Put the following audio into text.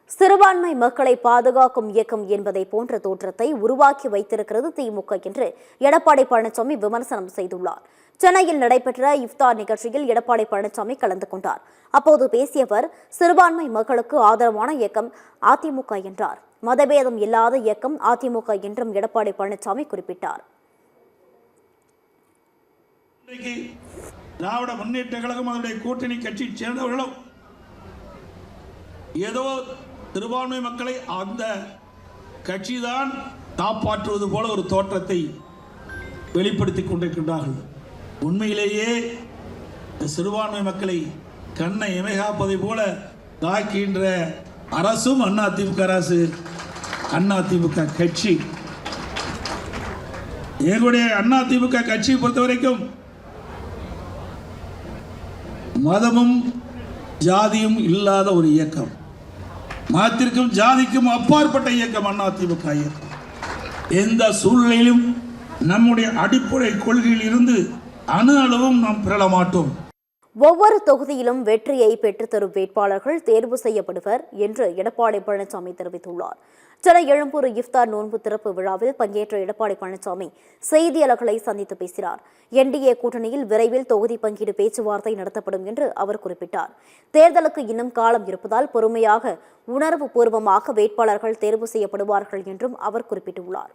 சிறுபான்மை மக்களை பாதுகாக்கும் இயக்கம் என்பதை போன்ற தோற்றத்தை உருவாக்கி வைத்திருக்கிறது திமுக என்று எடப்பாடி பழனிசாமி விமர்சனம் செய்துள்ளார். சென்னையில் நடைபெற்ற இஃப்தார் நிகழ்ச்சியில் எடப்பாடி பழனிசாமி கலந்து கொண்டார். அப்போது பேசிய அவர், சிறுபான்மை மக்களுக்கு ஆதரவான இயக்கம் அதிமுக என்றார். மதபேதம் இல்லாத இயக்கம் அதிமுக என்றும் எடப்பாடி பழனிசாமி குறிப்பிட்டார். திராவிட முன்னேற்ற கழகம் அதனுடைய கூட்டணி கட்சியை சேர்ந்தவர்களும் ஏதோ சிறுபான்மை மக்களை அந்த கட்சிதான் காப்பாற்றுவது போல ஒரு தோற்றத்தை வெளிப்படுத்திக் கொண்டிருக்கின்றார்கள். உண்மையிலேயே சிறுபான்மை மக்களை கண்ணை இமைகாப்பதை போல தாக்கின்ற அரசும் அதிமுக அரசு, அதிமுக கட்சி. எங்களுடைய அதிமுக கட்சியை பொறுத்த வரைக்கும் மதமும் ஜாதியும் இல்லாத ஒரு இயக்கம், மதத்திற்கும் ஜாதிக்கும் அப்பாற்பட்ட இயக்கம் அதிமுக இயக்கம். எந்த சூழ்நிலையிலும் நம்முடைய அடிப்படை கொள்கையில் இருந்து அணு அளவும் நாம் பெற மாட்டோம். ஒவ்வொரு தொகுதியிலும் வெற்றியை பெற்றுத்தரும் வேட்பாளர்கள் தேர்வு செய்யப்படுவர் என்று எடப்பாடி பழனிசாமி தெரிவித்துள்ளார். சென்னை எழும்பூர் இஃப்தார் நோன்பு திறப்பு விழாவில் பங்கேற்ற எடப்பாடி பழனிசாமி செய்தியாளர்களை சந்தித்து பேசினார். என்டிஏ கூட்டணியில் விரைவில் தொகுதி பங்கீடு பேச்சுவார்த்தை நடத்தப்படும் என்று அவர் குறிப்பிட்டார். தேர்தலுக்கு இன்னும் காலம் இருப்பதால் பொறுமையாக உணர்வு பூர்வமாக வேட்பாளர்கள் தேர்வு செய்யப்படுவார்கள் என்றும் அவர் குறிப்பிட்டுள்ளார்.